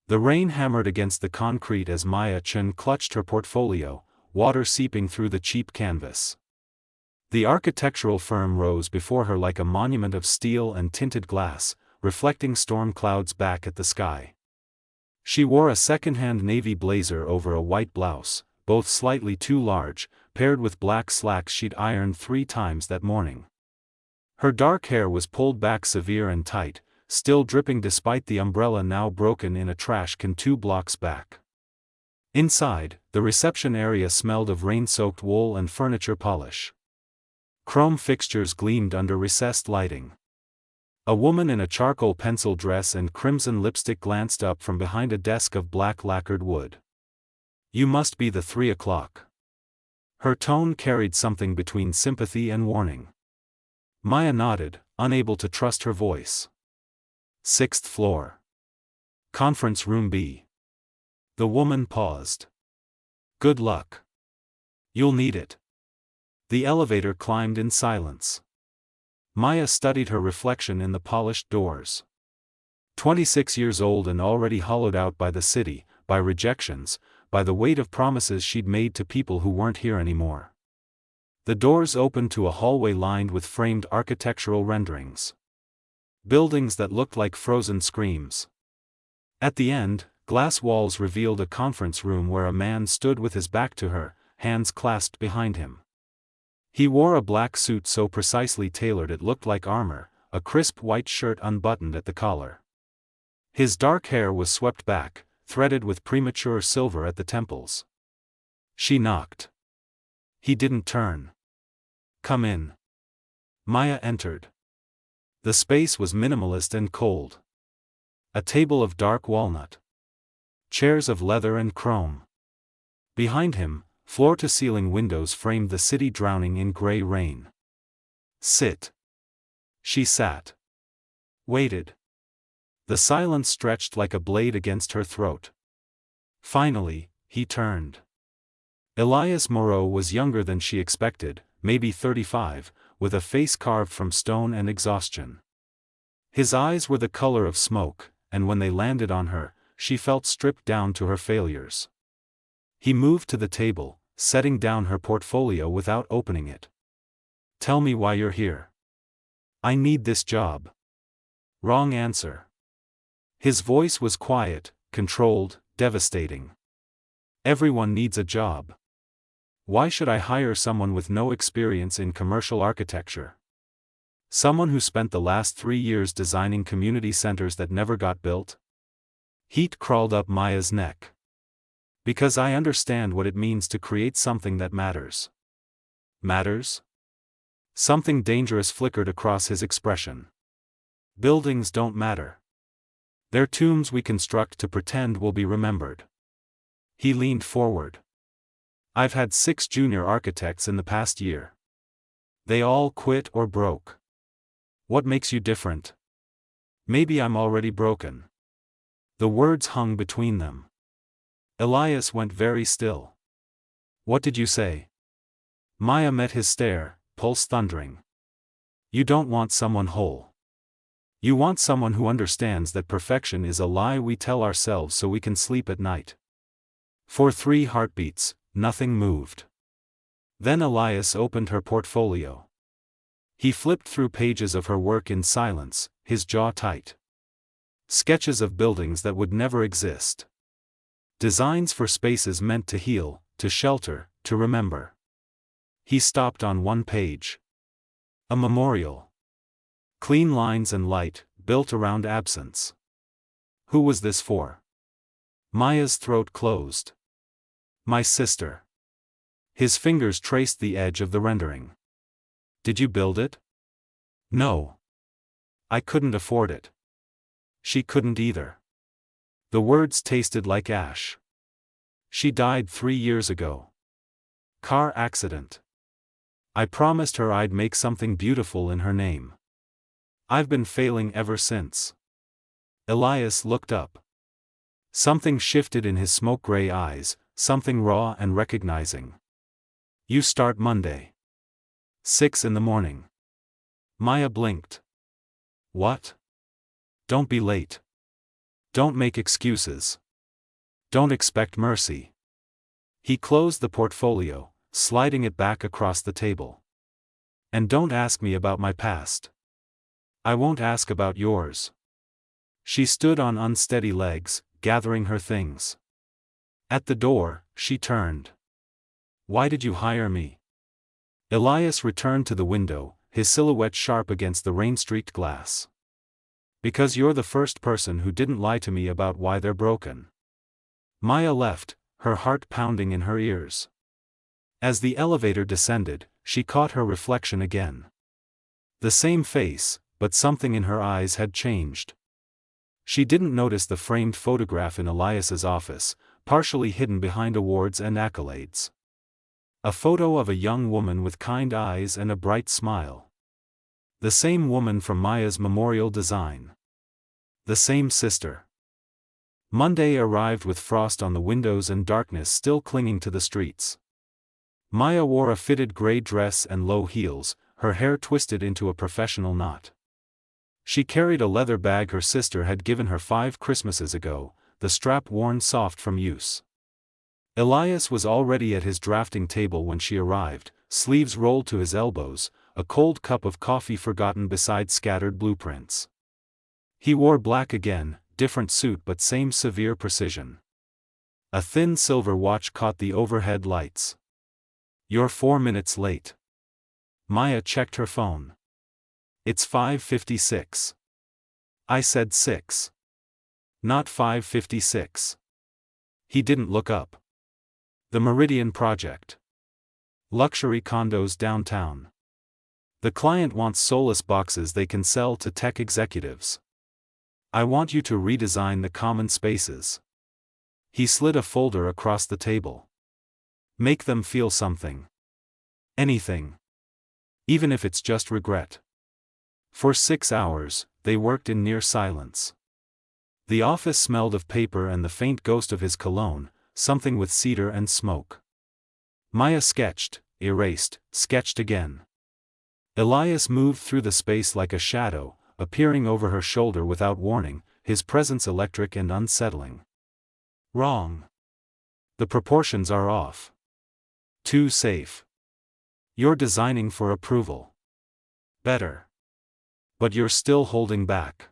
The rain hammered against the concrete as Maya Chen clutched her portfolio, water seeping through the cheap canvas. The architectural firm rose before her like a monument of steel and tinted glass, reflecting storm clouds back at the sky. She wore a second-hand navy blazer over a white blouse, both slightly too large, paired with black slacks she'd ironed 3 times that morning. Her dark hair was pulled back severe and tight, still dripping despite the umbrella now broken in a trash can 2 blocks back. Inside, the reception area smelled of rain-soaked wool and furniture polish. Chrome fixtures gleamed under recessed lighting. A woman in a charcoal pencil dress and crimson lipstick glanced up from behind a desk of black lacquered wood. "You must be the 3 o'clock." Her tone carried something between sympathy and warning. Maya nodded, unable to trust her voice. "6th floor. Conference room B." The woman paused. "Good luck. You'll need it." The elevator climbed in silence. Maya studied her reflection in the polished doors. 26 years old and already hollowed out by the city, by rejections, by the weight of promises she'd made to people who weren't here anymore. The doors opened to a hallway lined with framed architectural renderings. Buildings that looked like frozen screams. At the end, glass walls revealed a conference room where a man stood with his back to her, hands clasped behind him. He wore a black suit so precisely tailored it looked like armor, a crisp white shirt unbuttoned at the collar. His dark hair was swept back, threaded with premature silver at the temples. She knocked. He didn't turn. "Come in." Maya entered. The space was minimalist and cold. A table of dark walnut. Chairs of leather and chrome. Behind him, floor-to-ceiling windows framed the city drowning in gray rain. "Sit." She sat. Waited. The silence stretched like a blade against her throat. Finally, he turned. Elias Moreau was younger than she expected, maybe 35, with a face carved from stone and exhaustion. His eyes were the color of smoke, and when they landed on her, she felt stripped down to her failures. He moved to the table, setting down her portfolio without opening it. "Tell me why you're here." "I need this job." "Wrong answer." His voice was quiet, controlled, devastating. "Everyone needs a job. Why should I hire someone with no experience in commercial architecture? Someone who spent the last 3 years designing community centers that never got built?" Heat crawled up Maya's neck. "Because I understand what it means to create something that matters." "Matters?" Something dangerous flickered across his expression. "Buildings don't matter. They're tombs we construct to pretend we'll be remembered." He leaned forward. "I've had 6 junior architects in the past year. They all quit or broke. What makes you different?" "Maybe I'm already broken." The words hung between them. Elias went very still. "What did you say?" Maya met his stare, pulse thundering. "You don't want someone whole. You want someone who understands that perfection is a lie we tell ourselves so we can sleep at night." For 3 heartbeats, nothing moved. Then Elias opened her portfolio. He flipped through pages of her work in silence, his jaw tight. Sketches of buildings that would never exist. Designs for spaces meant to heal, to shelter, to remember. He stopped on one page. A memorial. Clean lines and light, built around absence. Who was this for? Maya's throat closed. "My sister." His fingers traced the edge of the rendering. "Did you build it?" "No. I couldn't afford it." She couldn't either. The words tasted like ash. "She died 3 years ago. Car accident. I promised her I'd make something beautiful in her name. I've been failing ever since." Elias looked up. Something shifted in his smoke-gray eyes, something raw and recognizing. "You start Monday. 6 in the morning." Maya blinked. "What?" "Don't be late. Don't make excuses. Don't expect mercy. He closed the portfolio, sliding it back across the table. And don't ask me about my past. I won't ask about yours. She stood on unsteady legs, gathering her things. At the door, she turned. Why did you hire me? Elias returned to the window, his silhouette sharp against the rain-streaked glass. Because you're the first person who didn't lie to me about why they're broken. Maya left, her heart pounding in her ears. As the elevator descended, she caught her reflection again. The same face, but something in her eyes had changed. She didn't notice the framed photograph in Elias's office, partially hidden behind awards and accolades. A photo of a young woman with kind eyes and a bright smile. The same woman from Maya's memorial design. The same sister. Monday arrived with frost on the windows and darkness still clinging to the streets. Maya wore a fitted gray dress and low heels, her hair twisted into a professional knot. She carried a leather bag her sister had given her 5 Christmases ago, the strap worn soft from use. Elias was already at his drafting table when she arrived, sleeves rolled to his elbows, a cold cup of coffee forgotten beside scattered blueprints. He wore black again, different suit but same severe precision. A thin silver watch caught the overhead lights. You're 4 minutes late. Maya checked her phone. It's 5:56. I said 6. Not 5:56. He didn't look up. The Meridian Project. Luxury condos downtown. The client wants soulless boxes they can sell to tech executives. I want you to redesign the common spaces. He slid a folder across the table. Make them feel something. Anything. Even if it's just regret. For 6 hours, they worked in near silence. The office smelled of paper and the faint ghost of his cologne, something with cedar and smoke. Maya sketched, erased, sketched again. Elias moved through the space like a shadow, appearing over her shoulder without warning, his presence electric and unsettling. Wrong. The proportions are off. Too safe. You're designing for approval. Better. But you're still holding back.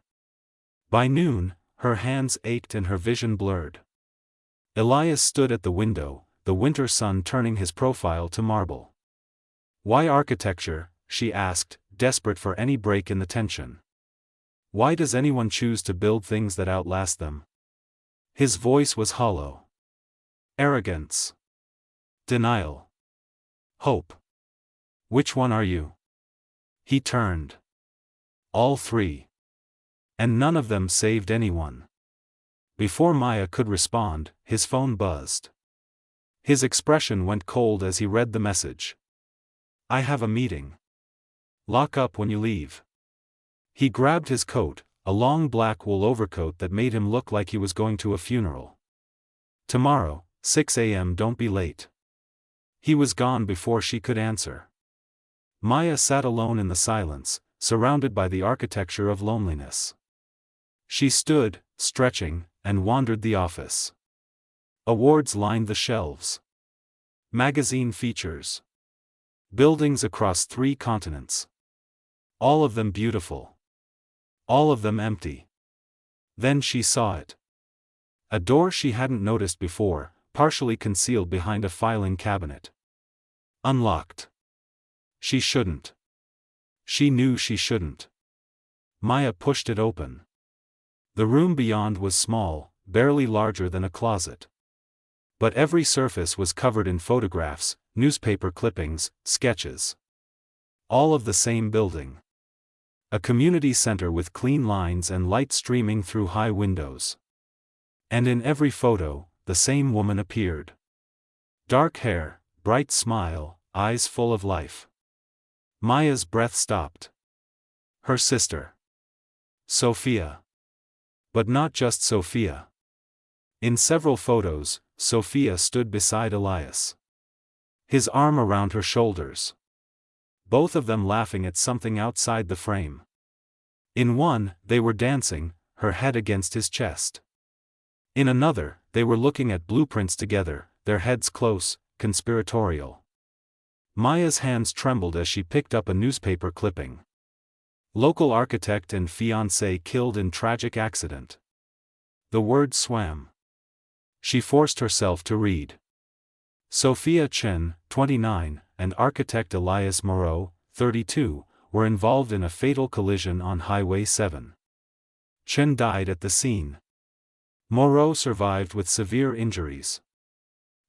By noon, her hands ached and her vision blurred. Elias stood at the window, the winter sun turning his profile to marble. Why architecture? She asked, desperate for any break in the tension. Why does anyone choose to build things that outlast them? His voice was hollow. Arrogance. Denial. Hope. Which one are you? He turned. All 3. And none of them saved anyone. Before Maya could respond, his phone buzzed. His expression went cold as he read the message. I have a meeting. Lock up when you leave. He grabbed his coat, a long black wool overcoat that made him look like he was going to a funeral. Tomorrow, 6 a.m. Don't be late. He was gone before she could answer. Maya sat alone in the silence, surrounded by the architecture of loneliness. She stood, stretching, and wandered the office. Awards lined the shelves. Magazine features. Buildings across 3 continents. All of them beautiful. All of them empty. Then she saw it. A door she hadn't noticed before, partially concealed behind a filing cabinet. Unlocked. She shouldn't. She knew she shouldn't. Maya pushed it open. The room beyond was small, barely larger than a closet. But every surface was covered in photographs, newspaper clippings, sketches. All of the same building. A community center with clean lines and light streaming through high windows. And in every photo, the same woman appeared. Dark hair, bright smile, eyes full of life. Maya's breath stopped. Her sister. Sophia. But not just Sophia. In several photos, Sophia stood beside Elias. His arm around her shoulders. Both of them laughing at something outside the frame. In one, they were dancing, her head against his chest. In another, they were looking at blueprints together, their heads close, conspiratorial. Maya's hands trembled as she picked up a newspaper clipping. Local architect and fiancé killed in tragic accident. The words swam. She forced herself to read. Sophia Chen, 29, and architect Elias Moreau, 32, were involved in a fatal collision on Highway 7. Chen died at the scene. Moreau survived with severe injuries.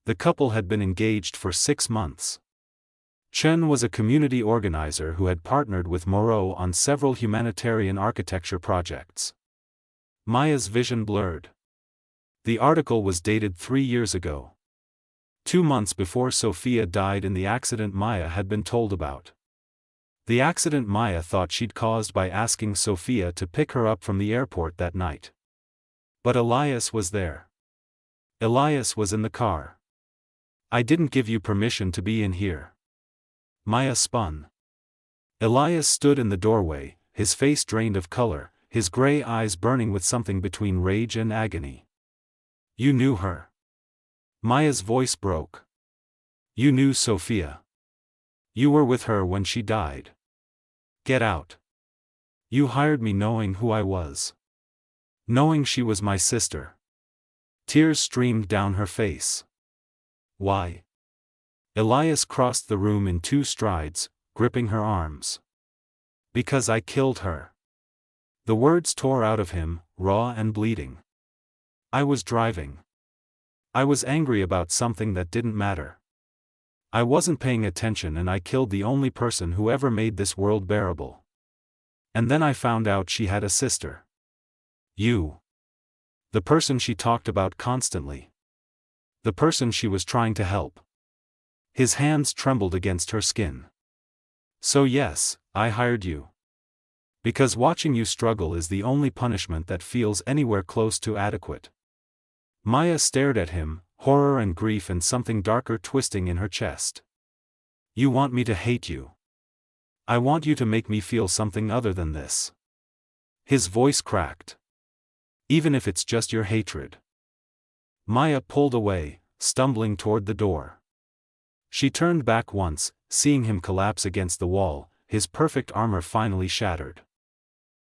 The couple had been engaged for 6 months. Chen was a community organizer who had partnered with Moreau on several humanitarian architecture projects. Maya's vision blurred. The article was dated 3 years ago. 2 months before Sophia died in the accident Maya had been told about. The accident Maya thought she'd caused by asking Sophia to pick her up from the airport that night. But Elias was there. Elias was in the car. "I didn't give you permission to be in here." Maya spun. Elias stood in the doorway, his face drained of color, his gray eyes burning with something between rage and agony. "You knew her." Maya's voice broke. "You knew Sophia. You were with her when she died. Get out. You hired me knowing who I was. Knowing she was my sister." Tears streamed down her face. "Why?" Elias crossed the room in 2 strides, gripping her arms. "Because I killed her." The words tore out of him, raw and bleeding. "I was driving. I was angry about something that didn't matter. I wasn't paying attention and I killed the only person who ever made this world bearable. And then I found out she had a sister. You. The person she talked about constantly. The person she was trying to help." His hands trembled against her skin. "So yes, I hired you. Because watching you struggle is the only punishment that feels anywhere close to adequate." Maya stared at him, horror and grief and something darker twisting in her chest. "You want me to hate you. I want you to make me feel something other than this." His voice cracked. "Even if it's just your hatred." Maya pulled away, stumbling toward the door. She turned back once, seeing him collapse against the wall, his perfect armor finally shattered.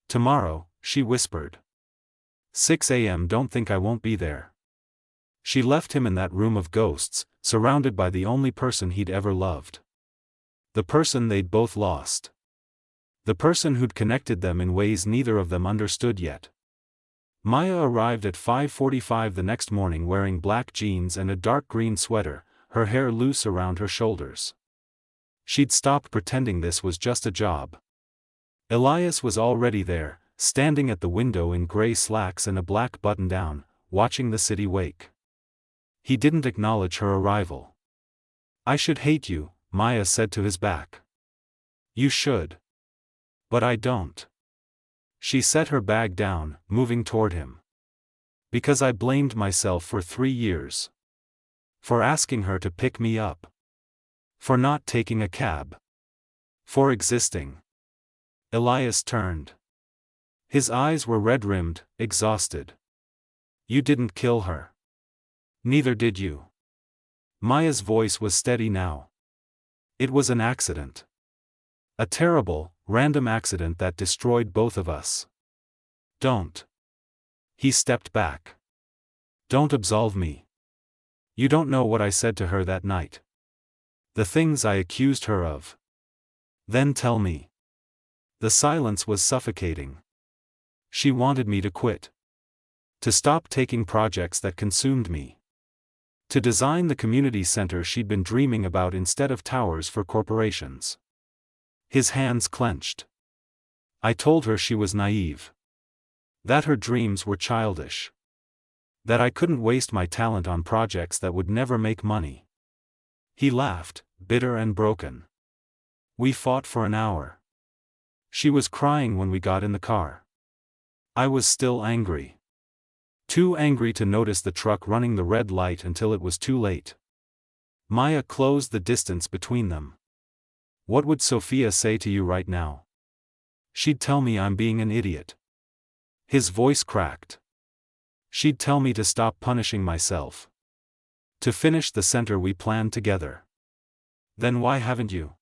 "Tomorrow," she whispered. 6 a.m. Don't think I won't be there." She left him in that room of ghosts, surrounded by the only person he'd ever loved. The person they'd both lost. The person who'd connected them in ways neither of them understood yet. Maya arrived at 5:45 the next morning wearing black jeans and a dark green sweater, her hair loose around her shoulders. She'd stopped pretending this was just a job. Elias was already there, standing at the window in gray slacks and a black button-down, watching the city wake. He didn't acknowledge her arrival. "I should hate you," Maya said to his back. "You should. But I don't." She set her bag down, moving toward him. "Because I blamed myself for 3 years. For asking her to pick me up. For not taking a cab. For existing." Elias turned. His eyes were red-rimmed, exhausted. "You didn't kill her. Neither did you." Maya's voice was steady now. "It was an accident. A terrible, random accident that destroyed both of us. Don't." He stepped back. "Don't absolve me. You don't know what I said to her that night. The things I accused her of. Then tell me." The silence was suffocating. She wanted me to quit. To stop taking projects that consumed me. To design the community center she'd been dreaming about instead of towers for corporations. His hands clenched. "I told her she was naive. That her dreams were childish. That I couldn't waste my talent on projects that would never make money." He laughed, bitter and broken. "We fought for an hour. She was crying when we got in the car. I was still angry. Too angry to notice the truck running the red light until it was too late." Maya closed the distance between them. "What would Sophia say to you right now? She'd tell me I'm being an idiot." His voice cracked. She'd tell me to stop punishing myself. To finish the center we planned together. Then why haven't you?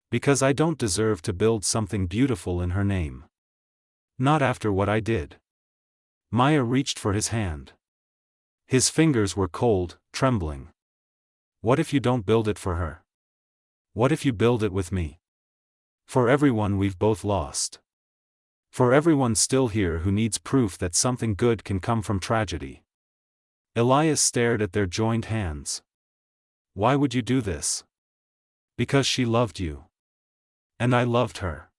Because I don't deserve to build something beautiful in her name. Not after what I did. Maya reached for his hand. His fingers were cold, trembling. What if you don't build it for her? What if you build it with me? For everyone we've both lost. For everyone still here who needs proof that something good can come from tragedy. Elias stared at their joined hands. Why would you do this? Because she loved you. And I loved her.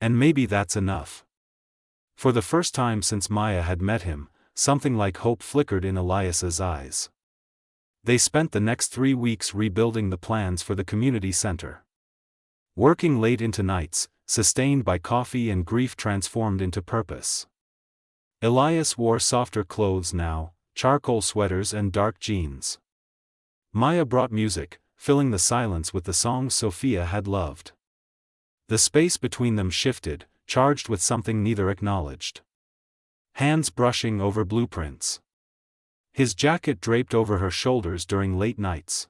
And maybe that's enough. For the first time since Maya had met him, something like hope flickered in Elias's eyes. They spent the next 3 weeks rebuilding the plans for the community center. Working late into nights, sustained by coffee and grief transformed into purpose. Elias wore softer clothes now, charcoal sweaters and dark jeans. Maya brought music, filling the silence with the songs Sophia had loved. The space between them shifted, charged with something neither acknowledged. Hands brushing over blueprints. His jacket draped over her shoulders during late nights.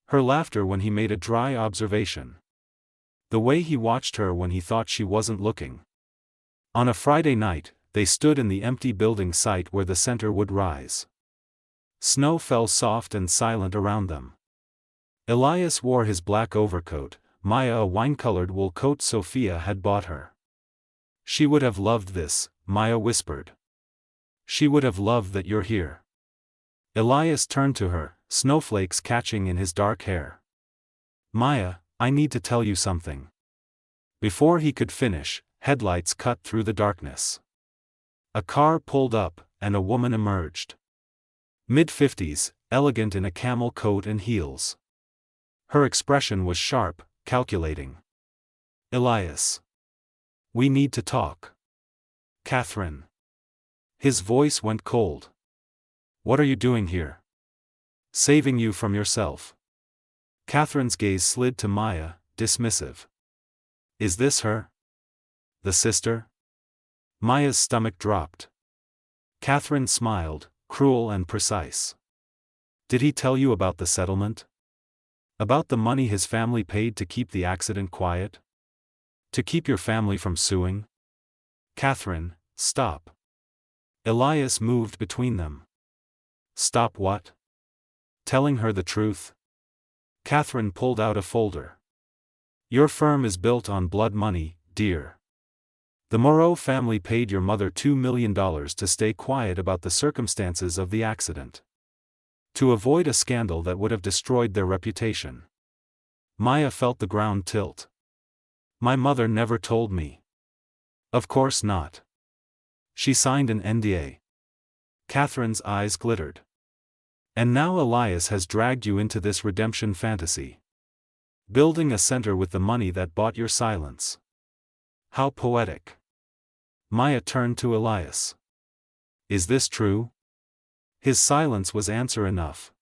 Her laughter when he made a dry observation. The way he watched her when he thought she wasn't looking. On a Friday night, they stood in the empty building site where the center would rise. Snow fell soft and silent around them. Elias wore his black overcoat, Maya a wine-colored wool coat Sophia had bought her. She would have loved this, Maya whispered. She would have loved that you're here. Elias turned to her, snowflakes catching in his dark hair. Maya, I need to tell you something. Before he could finish, headlights cut through the darkness. A car pulled up, and a woman emerged. Mid-50s, elegant in a camel coat and heels. Her expression was sharp, calculating. Elias. We need to talk. Catherine. His voice went cold. What are you doing here? Saving you from yourself. Catherine's gaze slid to Maya, dismissive. Is this her? The sister? Maya's stomach dropped. Catherine smiled, cruel and precise. Did he tell you about the settlement? About the money his family paid to keep the accident quiet? To keep your family from suing? Catherine, stop. Elias moved between them. Stop what? Telling her the truth? Catherine pulled out a folder. Your firm is built on blood money, dear. The Moreau family paid your mother $2 million to stay quiet about the circumstances of the accident. To avoid a scandal that would have destroyed their reputation. Maya felt the ground tilt. My mother never told me. Of course not. She signed an NDA. Catherine's eyes glittered. And now Elias has dragged you into this redemption fantasy. Building a center with the money that bought your silence. How poetic. Maya turned to Elias. Is this true? His silence was answer enough.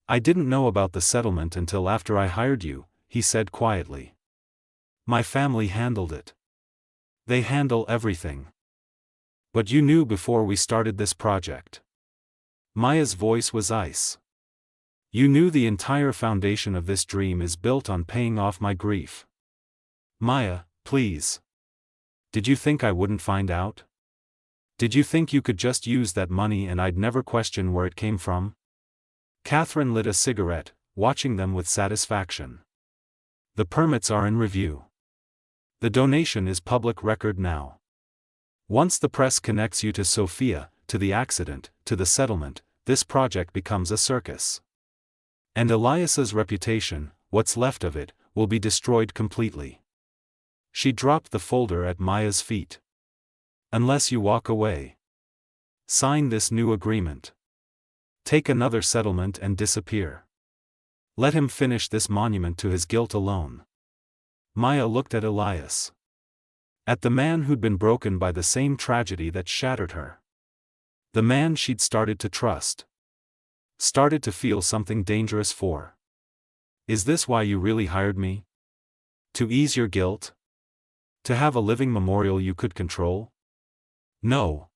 I didn't know about the settlement until after I hired you, he said quietly. My family handled it. They handle everything. But you knew before we started this project. Maya's voice was ice. You knew the entire foundation of this dream is built on paying off my grief. Maya, please. Did you think I wouldn't find out? Did you think you could just use that money and I'd never question where it came from? Catherine lit a cigarette, watching them with satisfaction. The permits are in review. The donation is public record now. Once the press connects you to Sophia, to the accident, to the settlement, this project becomes a circus. And Elias's reputation, what's left of it, will be destroyed completely. She dropped the folder at Maya's feet. Unless you walk away. Sign this new agreement. Take another settlement and disappear. Let him finish this monument to his guilt alone. Maya looked at Elias. At the man who'd been broken by the same tragedy that shattered her. The man she'd started to trust. Started to feel something dangerous for. Is this why you really hired me? To ease your guilt? To have a living memorial you could control? No.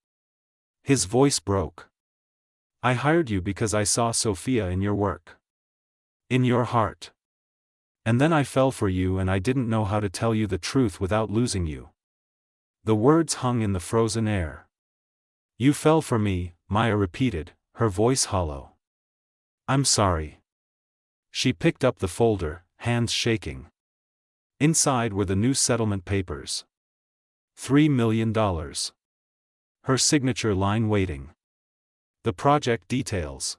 His voice broke. I hired you because I saw Sophia in your work. In your heart. And then I fell for you and I didn't know how to tell you the truth without losing you. The words hung in the frozen air. You fell for me, Maya repeated, her voice hollow. I'm sorry. She picked up the folder, hands shaking. Inside were the new settlement papers. $3 million. Her signature line waiting. The project details.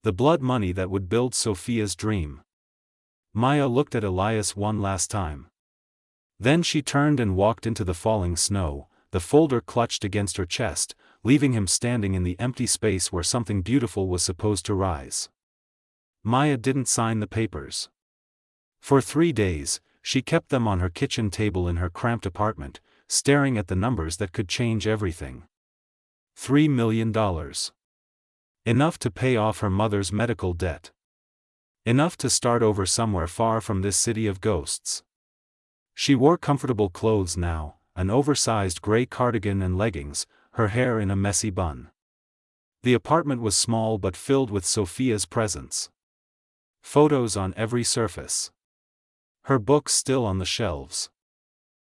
The blood money that would build Sophia's dream. Maya looked at Elias one last time. Then she turned and walked into the falling snow, the folder clutched against her chest, leaving him standing in the empty space where something beautiful was supposed to rise. Maya didn't sign the papers. For 3 days, she kept them on her kitchen table in her cramped apartment, staring at the numbers that could change everything. $3 million. Enough to pay off her mother's medical debt. Enough to start over somewhere far from this city of ghosts. She wore comfortable clothes now, an oversized gray cardigan and leggings, her hair in a messy bun. The apartment was small but filled with Sophia's presence. Photos on every surface. Her books still on the shelves.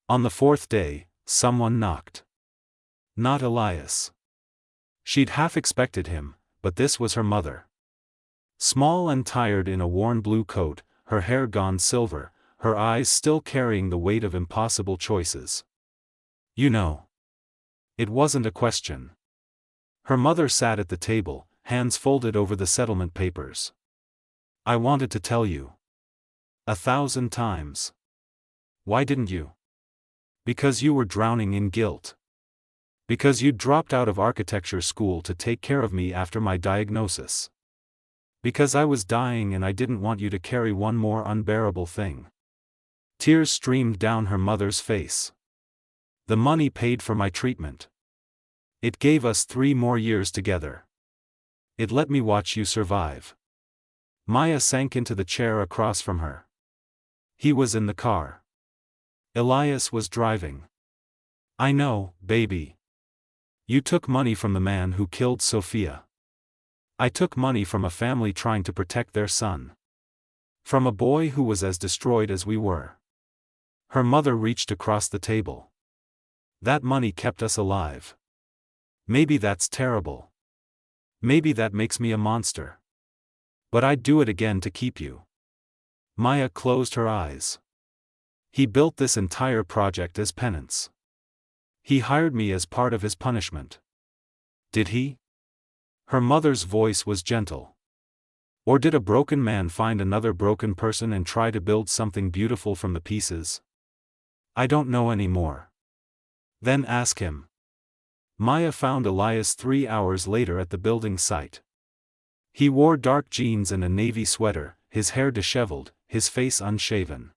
On the 4th day, someone knocked. Not Elias. She'd half expected him, but this was her mother. Small and tired in a worn blue coat, her hair gone silver, her eyes still carrying the weight of impossible choices. You know. It wasn't a question. Her mother sat at the table, hands folded over the settlement papers. I wanted to tell you. 1,000 times. Why didn't you? Because you were drowning in guilt. Because you'd dropped out of architecture school to take care of me after my diagnosis. Because I was dying and I didn't want you to carry one more unbearable thing. Tears streamed down her mother's face. The money paid for my treatment. It gave us 3 more years together. It let me watch you survive. Maya sank into the chair across from her. He was in the car. Elias was driving. I know, baby. You took money from the man who killed Sophia. I took money from a family trying to protect their son. From a boy who was as destroyed as we were. Her mother reached across the table. That money kept us alive. Maybe that's terrible. Maybe that makes me a monster. But I'd do it again to keep you. Maya closed her eyes. He built this entire project as penance. He hired me as part of his punishment. Did he? Her mother's voice was gentle. Or did a broken man find another broken person and try to build something beautiful from the pieces? I don't know anymore. Then ask him. Maya found Elias 3 hours later at the building site. He wore dark jeans and a navy sweater, his hair disheveled, his face unshaven.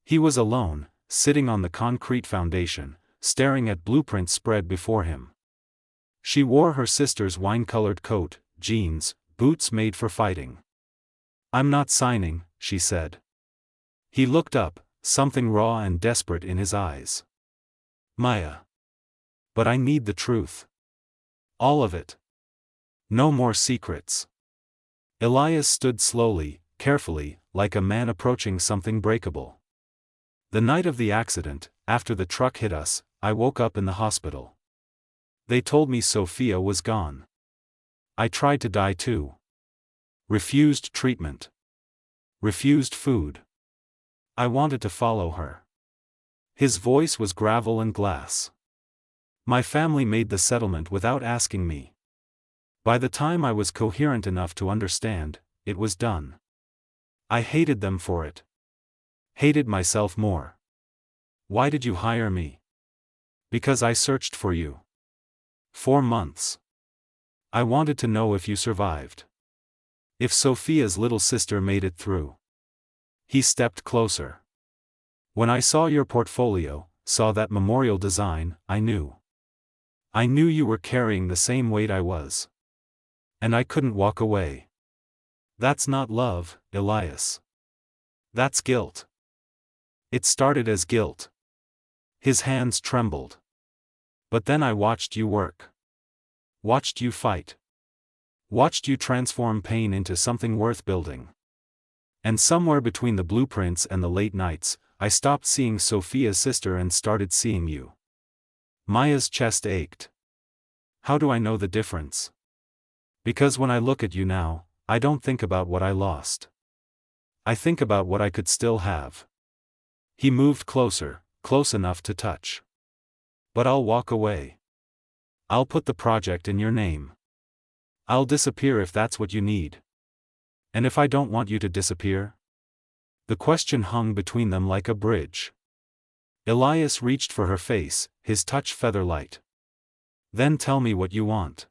He was alone, sitting on the concrete foundation, staring at blueprints spread before him. She wore her sister's wine-colored coat, jeans, boots made for fighting. I'm not signing, she said. He looked up, something raw and desperate in his eyes. Maya. But I need the truth. All of it. No more secrets. Elias stood slowly, carefully, like a man approaching something breakable. The night of the accident, after the truck hit us, I woke up in the hospital. They told me Sophia was gone. I tried to die too. Refused treatment. Refused food. I wanted to follow her. His voice was gravel and glass. My family made the settlement without asking me. By the time I was coherent enough to understand, it was done. I hated them for it. Hated myself more. Why did you hire me? Because I searched for you. 4 months. I wanted to know if you survived. If Sophia's little sister made it through. He stepped closer. When I saw your portfolio, saw that memorial design, I knew. I knew you were carrying the same weight I was. And I couldn't walk away. That's not love, Elias. That's guilt. It started as guilt. His hands trembled. But then I watched you work. Watched you fight. Watched you transform pain into something worth building. And somewhere between the blueprints and the late nights, I stopped seeing Sophia's sister and started seeing you. Maya's chest ached. How do I know the difference? Because when I look at you now, I don't think about what I lost. I think about what I could still have. He moved closer, close enough to touch. But I'll walk away. I'll put the project in your name. I'll disappear if that's what you need. And if I don't want you to disappear? The question hung between them like a bridge. Elias reached for her face, his touch feather-light. Then tell me what you want.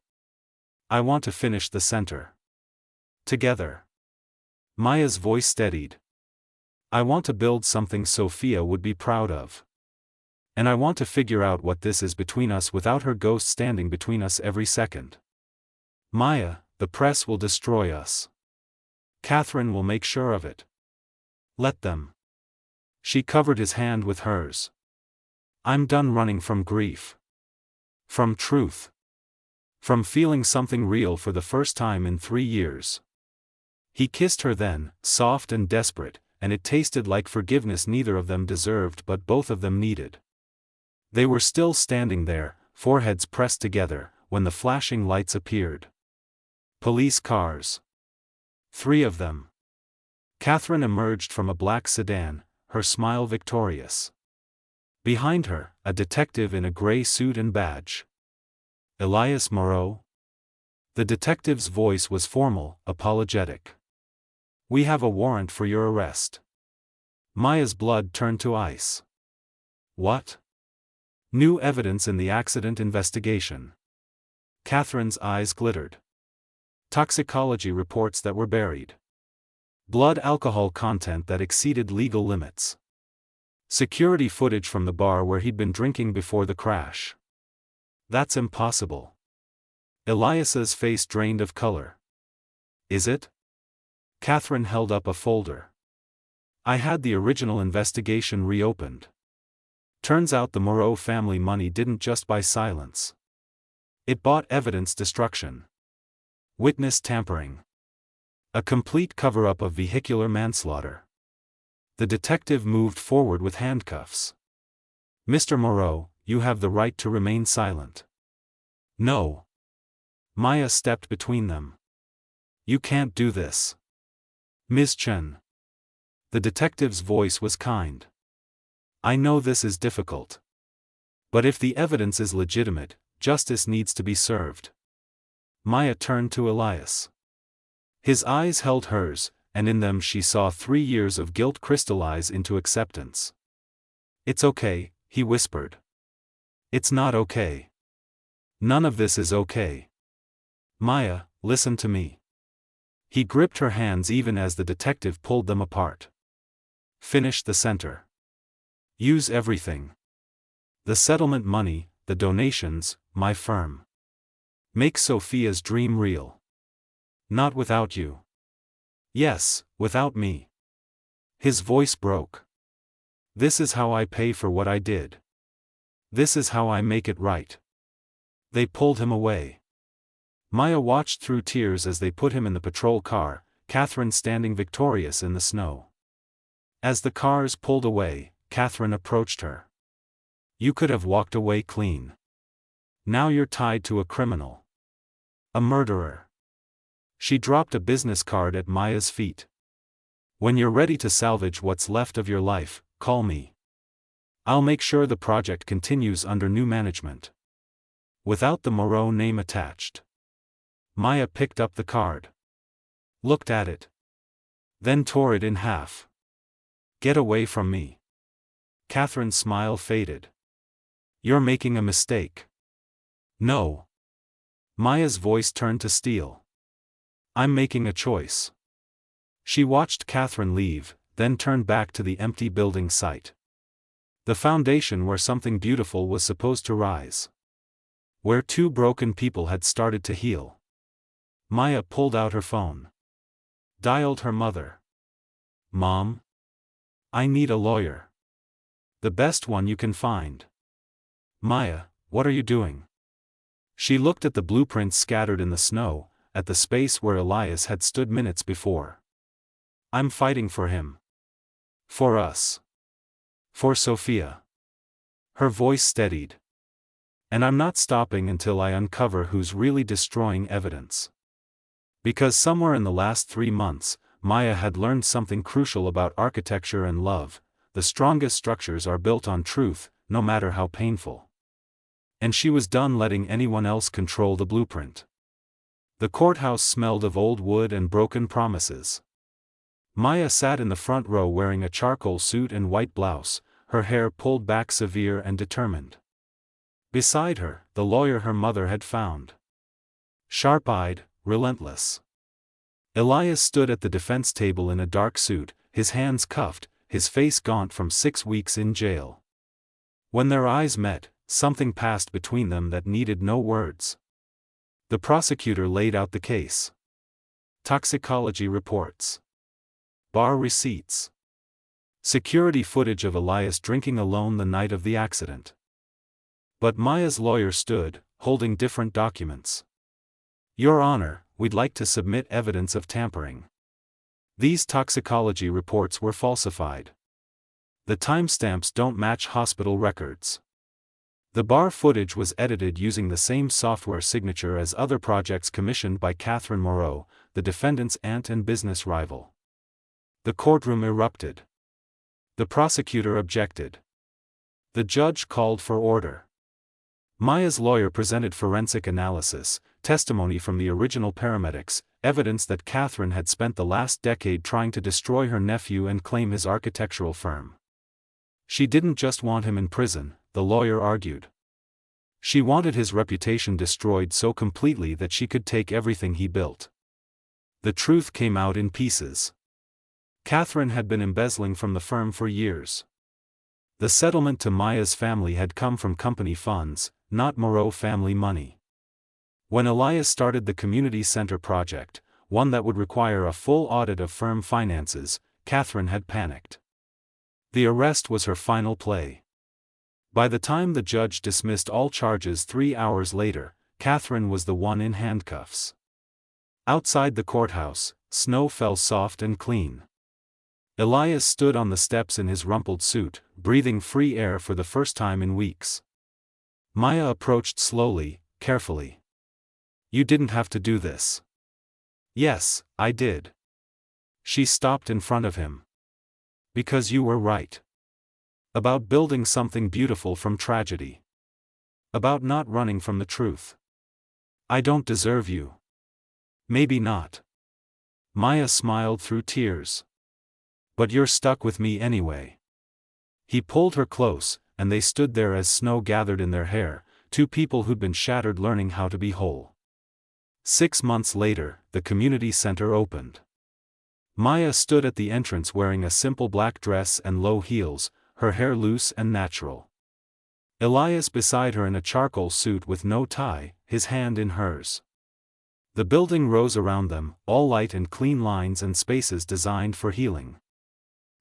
I want to finish the center. Together. Maya's voice steadied. I want to build something Sophia would be proud of. And I want to figure out what this is between us without her ghost standing between us every second. Maya, the press will destroy us. Catherine will make sure of it. Let them. She covered his hand with hers. I'm done running from grief. From truth. From feeling something real for the first time in 3 years. He kissed her then, soft and desperate, and it tasted like forgiveness neither of them deserved but both of them needed. They were still standing there, foreheads pressed together, when the flashing lights appeared. Police cars. 3 of them. Catherine emerged from a black sedan, her smile victorious. Behind her, a detective in a gray suit and badge. Elias Moreau? The detective's voice was formal, apologetic. We have a warrant for your arrest. Maya's blood turned to ice. What? New evidence in the accident investigation. Catherine's eyes glittered. Toxicology reports that were buried. Blood alcohol content that exceeded legal limits. Security footage from the bar where he'd been drinking before the crash. That's impossible. Elias's face drained of color. Is it? Catherine held up a folder. I had the original investigation reopened. Turns out the Moreau family money didn't just buy silence. It bought evidence destruction. Witness tampering. A complete cover-up of vehicular manslaughter. The detective moved forward with handcuffs. Mr. Moreau, you have the right to remain silent. No. Maya stepped between them. You can't do this. Ms. Chen. The detective's voice was kind. I know this is difficult. But if the evidence is legitimate, justice needs to be served. Maya turned to Elias. His eyes held hers, and in them she saw 3 years of guilt crystallize into acceptance. It's okay, he whispered. It's not okay. None of this is okay. Maya, listen to me. He gripped her hands even as the detective pulled them apart. Finish the center. Use everything. The settlement money, the donations, my firm. Make Sophia's dream real. Not without you. Yes, without me. His voice broke. This is how I pay for what I did. This is how I make it right. They pulled him away. Maya watched through tears as they put him in the patrol car, Catherine standing victorious in the snow. As the cars pulled away, Catherine approached her. You could have walked away clean. Now you're tied to a criminal. A murderer. She dropped a business card at Maya's feet. When you're ready to salvage what's left of your life, call me. I'll make sure the project continues under new management. Without the Moreau name attached. Maya picked up the card. Looked at it. Then tore it in half. Get away from me. Catherine's smile faded. You're making a mistake. No. Maya's voice turned to steel. I'm making a choice. She watched Catherine leave, then turned back to the empty building site. The foundation where something beautiful was supposed to rise. Where 2 broken people had started to heal. Maya pulled out her phone. Dialed her mother. Mom? I need a lawyer. The best one you can find. Maya, what are you doing? She looked at the blueprints scattered in the snow, at the space where Elias had stood minutes before. I'm fighting for him. For us. For Sophia. Her voice steadied. And I'm not stopping until I uncover who's really destroying evidence. Because somewhere in the last 3 months, Maya had learned something crucial about architecture and love: the strongest structures are built on truth, no matter how painful. And she was done letting anyone else control the blueprint. The courthouse smelled of old wood and broken promises. Maya sat in the front row wearing a charcoal suit and white blouse, her hair pulled back, severe and determined. Beside her, the lawyer her mother had found. Sharp-eyed, relentless. Elias stood at the defense table in a dark suit, his hands cuffed, his face gaunt from 6 weeks in jail. When their eyes met, something passed between them that needed no words. The prosecutor laid out the case. Toxicology reports. Bar receipts. Security footage of Elias drinking alone the night of the accident. But Maya's lawyer stood, holding different documents. Your Honor, we'd like to submit evidence of tampering. These toxicology reports were falsified. The timestamps don't match hospital records. The bar footage was edited using the same software signature as other projects commissioned by Catherine Moreau, the defendant's aunt and business rival. The courtroom erupted. The prosecutor objected. The judge called for order. Maya's lawyer presented forensic analysis, testimony from the original paramedics, evidence that Catherine had spent the last decade trying to destroy her nephew and claim his architectural firm. She didn't just want him in prison, the lawyer argued. She wanted his reputation destroyed so completely that she could take everything he built. The truth came out in pieces. Catherine had been embezzling from the firm for years. The settlement to Maya's family had come from company funds, not Moreau family money. When Elias started the community center project, one that would require a full audit of firm finances, Catherine had panicked. The arrest was her final play. By the time the judge dismissed all charges 3 hours later, Catherine was the one in handcuffs. Outside the courthouse, snow fell soft and clean. Elias stood on the steps in his rumpled suit, breathing free air for the first time in weeks. Maya approached slowly, carefully. You didn't have to do this. Yes, I did. She stopped in front of him. Because you were right. About building something beautiful from tragedy. About not running from the truth. I don't deserve you. Maybe not. Maya smiled through tears. But you're stuck with me anyway. He pulled her close, and they stood there as snow gathered in their hair, 2 people who'd been shattered learning how to be whole. 6 months later, the community center opened. Maya stood at the entrance wearing a simple black dress and low heels, her hair loose and natural. Elias beside her in a charcoal suit with no tie, his hand in hers. The building rose around them, all light and clean lines and spaces designed for healing.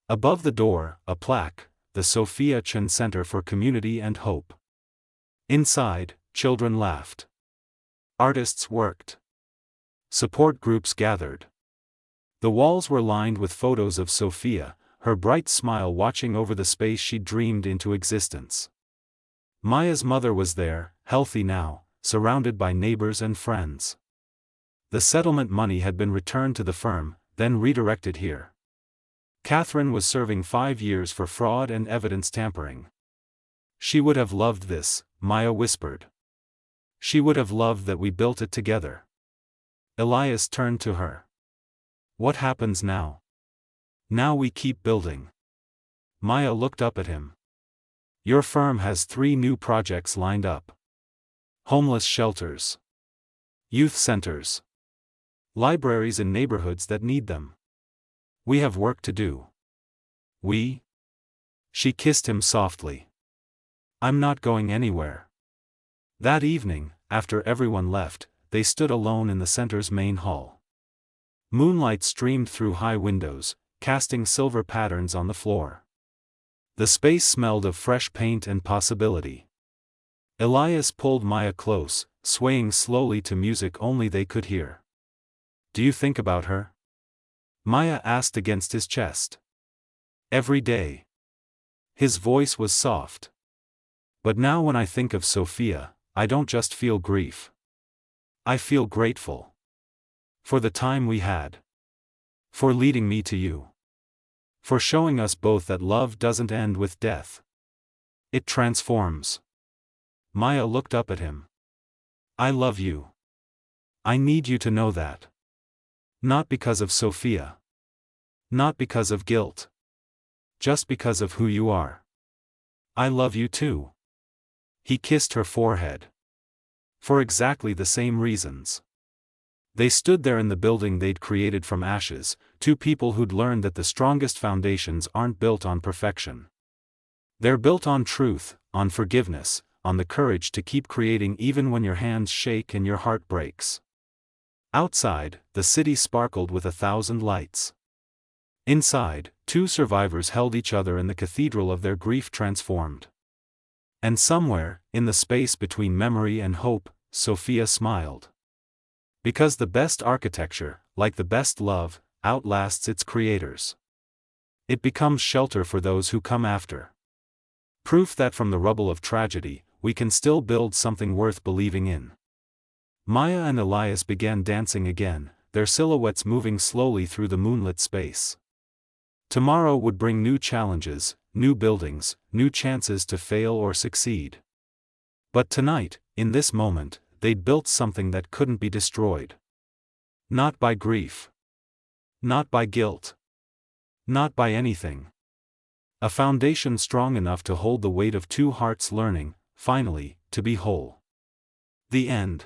Above the door, a plaque, the Sophia Chen Center for Community and Hope. Inside, children laughed. Artists worked. Support groups gathered. The walls were lined with photos of Sophia, her bright smile watching over the space she dreamed into existence. Maya's mother was there, healthy now, surrounded by neighbors and friends. The settlement money had been returned to the firm, then redirected here. Catherine was serving 5 years for fraud and evidence tampering. She would have loved this, Maya whispered. She would have loved that we built it together. Elias turned to her. What happens now? Now we keep building. Maya looked up at him. Your firm has 3 new projects lined up. Homeless shelters. Youth centers. Libraries in neighborhoods that need them. We have work to do. We? She kissed him softly. I'm not going anywhere. That evening, after everyone left, they stood alone in the center's main hall. Moonlight streamed through high windows, casting silver patterns on the floor. The space smelled of fresh paint and possibility. Elias pulled Maya close, swaying slowly to music only they could hear. Do you think about her? Maya asked against his chest. Every day. His voice was soft. But now when I think of Sophia, I don't just feel grief. I feel grateful. For the time we had. For leading me to you. For showing us both that love doesn't end with death. It transforms. Maya looked up at him. I love you. I need you to know that. Not because of Sophia. Not because of guilt. Just because of who you are. I love you too. He kissed her forehead. For exactly the same reasons. They stood there in the building they'd created from ashes, two people who'd learned that the strongest foundations aren't built on perfection. They're built on truth, on forgiveness, on the courage to keep creating even when your hands shake and your heart breaks. Outside, the city sparkled with 1,000 lights. Inside, two survivors held each other in the cathedral of their grief transformed. And somewhere, in the space between memory and hope, Sophia smiled. Because the best architecture, like the best love, outlasts its creators. It becomes shelter for those who come after. Proof that from the rubble of tragedy, we can still build something worth believing in. Maya and Elias began dancing again, their silhouettes moving slowly through the moonlit space. Tomorrow would bring new challenges, new buildings, new chances to fail or succeed. But tonight, in this moment, they'd built something that couldn't be destroyed. Not by grief. Not by guilt. Not by anything. A foundation strong enough to hold the weight of two hearts learning, finally, to be whole. The end.